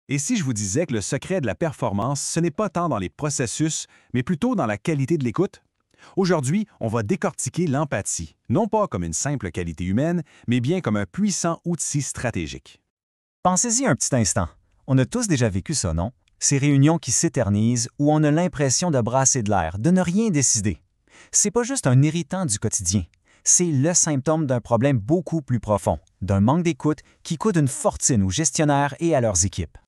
Et si je vous disais que le secret de la performance, ce n'est pas tant dans les processus, mais plutôt dans la qualité de l'écoute? Aujourd'hui, on va décortiquer l'empathie, non pas comme une simple qualité humaine, mais bien comme un puissant outil stratégique. Pensez-y un petit instant. On a tous déjà vécu ça, non? Ces réunions qui s'éternisent où on a l'impression de brasser de l'air, de ne rien décider. C'est pas juste un irritant du quotidien. C'est le symptôme d'un problème beaucoup plus profond, d'un manque d'écoute qui coûte une fortune aux gestionnaires et à leurs équipes.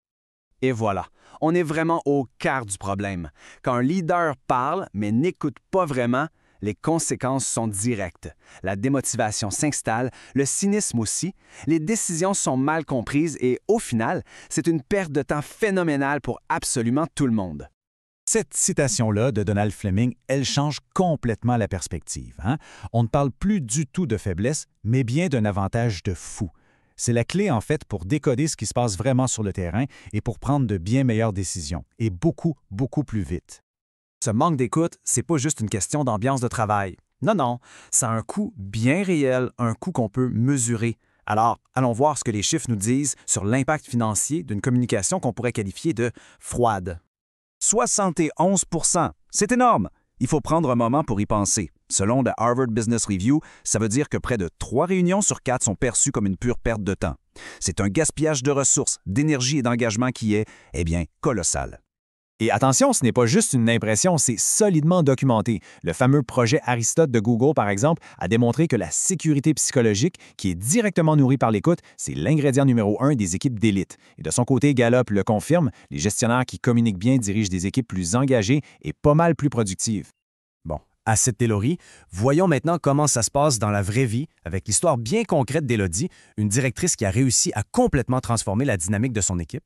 Et voilà, on est vraiment au cœur du problème. Quand un leader parle mais n'écoute pas vraiment, les conséquences sont directes. La démotivation s'installe, le cynisme aussi, les décisions sont mal comprises et au final, c'est une perte de temps phénoménale pour absolument tout le monde. Cette citation-là de Donald Fleming, elle change complètement la perspective. On ne parle plus du tout de faiblesse, mais bien d'un avantage de fou. C'est la clé, en fait, pour décoder ce qui se passe vraiment sur le terrain et pour prendre de bien meilleures décisions, et beaucoup, beaucoup plus vite. Ce manque d'écoute, c'est pas juste une question d'ambiance de travail. Non, non, ça a un coût bien réel, un coût qu'on peut mesurer. Alors, allons voir ce que les chiffres nous disent sur l'impact financier d'une communication qu'on pourrait qualifier de froide. 71 %. C'est énorme! Il faut prendre un moment pour y penser. Selon le Harvard Business Review, ça veut dire que près de 3 réunions sur 4 sont perçues comme une pure perte de temps. C'est un gaspillage de ressources, d'énergie et d'engagement qui est, colossal. Et attention, ce n'est pas juste une impression, c'est solidement documenté. Le fameux projet Aristote de Google, par exemple, a démontré que la sécurité psychologique, qui est directement nourrie par l'écoute, c'est l'ingrédient numéro 1 des équipes d'élite. Et de son côté, Gallup le confirme, les gestionnaires qui communiquent bien dirigent des équipes plus engagées et pas mal plus productives. Bon, à cette théorie, voyons maintenant comment ça se passe dans la vraie vie avec l'histoire bien concrète d'Élodie, une directrice qui a réussi à complètement transformer la dynamique de son équipe.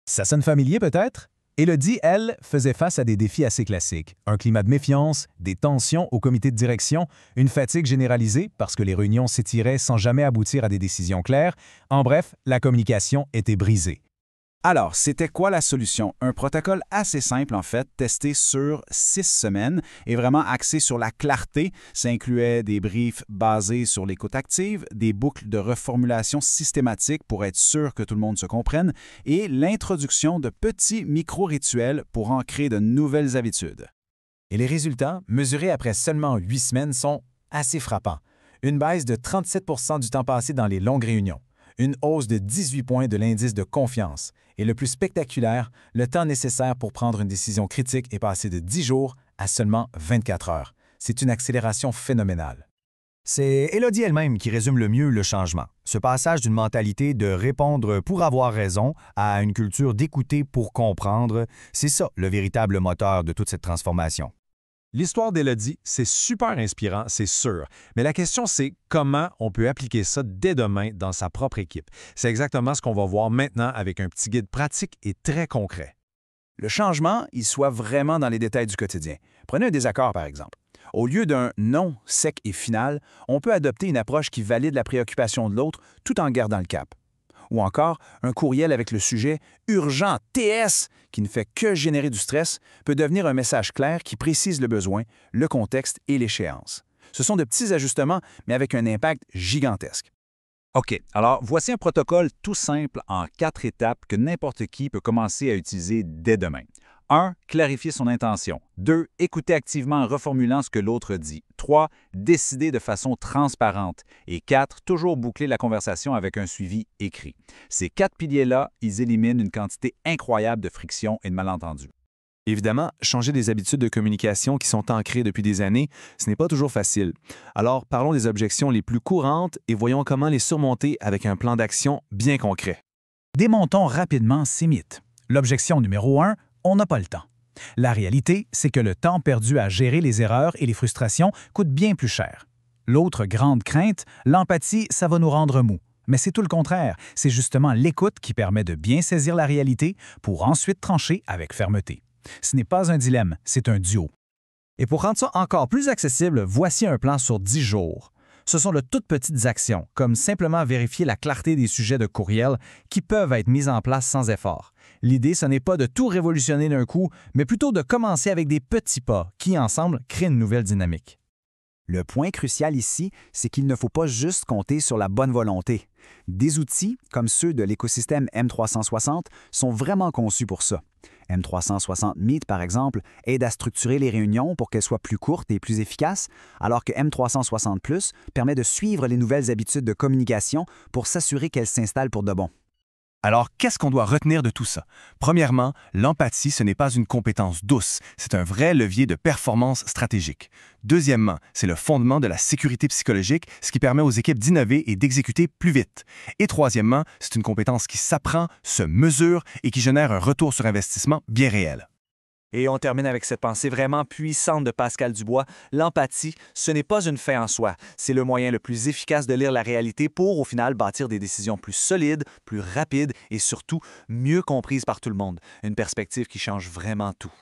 Ça sonne familier peut-être? Élodie, elle, faisait face à des défis assez classiques. Un climat de méfiance, des tensions au comité de direction, une fatigue généralisée parce que les réunions s'étiraient sans jamais aboutir à des décisions claires. En bref, la communication était brisée. Alors, c'était quoi la solution? Un protocole assez simple, en fait, testé sur 6 semaines et vraiment axé sur la clarté. Ça incluait des briefs basés sur l'écoute active, des boucles de reformulation systématiques pour être sûr que tout le monde se comprenne et l'introduction de petits micro-rituels pour ancrer de nouvelles habitudes. Et les résultats, mesurés après seulement 8 semaines, sont assez frappants. Une baisse de 37 % du temps passé dans les longues réunions, une hausse de 18 points de l'indice de confiance et le plus spectaculaire, le temps nécessaire pour prendre une décision critique est passé de 10 jours à seulement 24 heures. C'est une accélération phénoménale. C'est Élodie elle-même qui résume le mieux le changement. Ce passage d'une mentalité de répondre pour avoir raison à une culture d'écouter pour comprendre, c'est ça le véritable moteur de toute cette transformation. L'histoire d'Élodie, c'est super inspirant, c'est sûr. Mais la question, c'est comment on peut appliquer ça dès demain dans sa propre équipe. C'est exactement ce qu'on va voir maintenant avec un petit guide pratique et très concret. Le changement, il soit vraiment dans les détails du quotidien. Prenez un désaccord, par exemple. Au lieu d'un non sec et final, on peut adopter une approche qui valide la préoccupation de l'autre tout en gardant le cap. Ou encore, un courriel avec le sujet « Urgent TS » qui ne fait que générer du stress peut devenir un message clair qui précise le besoin, le contexte et l'échéance. Ce sont de petits ajustements, mais avec un impact gigantesque. OK, alors voici un protocole tout simple en 4 étapes que n'importe qui peut commencer à utiliser dès demain. 1. Clarifier son intention. 2. Écouter activement en reformulant ce que l'autre dit. 3. Décider de façon transparente. Et 4. Toujours boucler la conversation avec un suivi écrit. Ces 4 piliers-là, ils éliminent une quantité incroyable de frictions et de malentendus. Évidemment, changer des habitudes de communication qui sont ancrées depuis des années, ce n'est pas toujours facile. Alors, parlons des objections les plus courantes et voyons comment les surmonter avec un plan d'action bien concret. Démontons rapidement ces mythes. L'objection numéro 1, on n'a pas le temps. La réalité, c'est que le temps perdu à gérer les erreurs et les frustrations coûte bien plus cher. L'autre grande crainte, l'empathie, ça va nous rendre mous. Mais c'est tout le contraire, c'est justement l'écoute qui permet de bien saisir la réalité pour ensuite trancher avec fermeté. Ce n'est pas un dilemme, c'est un duo. Et pour rendre ça encore plus accessible, voici un plan sur 10 jours. Ce sont de toutes petites actions, comme simplement vérifier la clarté des sujets de courriel qui peuvent être mises en place sans effort. L'idée, ce n'est pas de tout révolutionner d'un coup, mais plutôt de commencer avec des petits pas qui, ensemble, créent une nouvelle dynamique. Le point crucial ici, c'est qu'il ne faut pas juste compter sur la bonne volonté. Des outils, comme ceux de l'écosystème M360, sont vraiment conçus pour ça. M360 Meet, par exemple, aide à structurer les réunions pour qu'elles soient plus courtes et plus efficaces, alors que M360 Plus permet de suivre les nouvelles habitudes de communication pour s'assurer qu'elles s'installent pour de bon. Alors, qu'est-ce qu'on doit retenir de tout ça? Premièrement, l'empathie, ce n'est pas une compétence douce, c'est un vrai levier de performance stratégique. Deuxièmement, c'est le fondement de la sécurité psychologique, ce qui permet aux équipes d'innover et d'exécuter plus vite. Et troisièmement, c'est une compétence qui s'apprend, se mesure et qui génère un retour sur investissement bien réel. Et on termine avec cette pensée vraiment puissante de Pascal Dubois. L'empathie, ce n'est pas une fin en soi. C'est le moyen le plus efficace de lire la réalité pour, au final, bâtir des décisions plus solides, plus rapides et surtout mieux comprises par tout le monde. Une perspective qui change vraiment tout.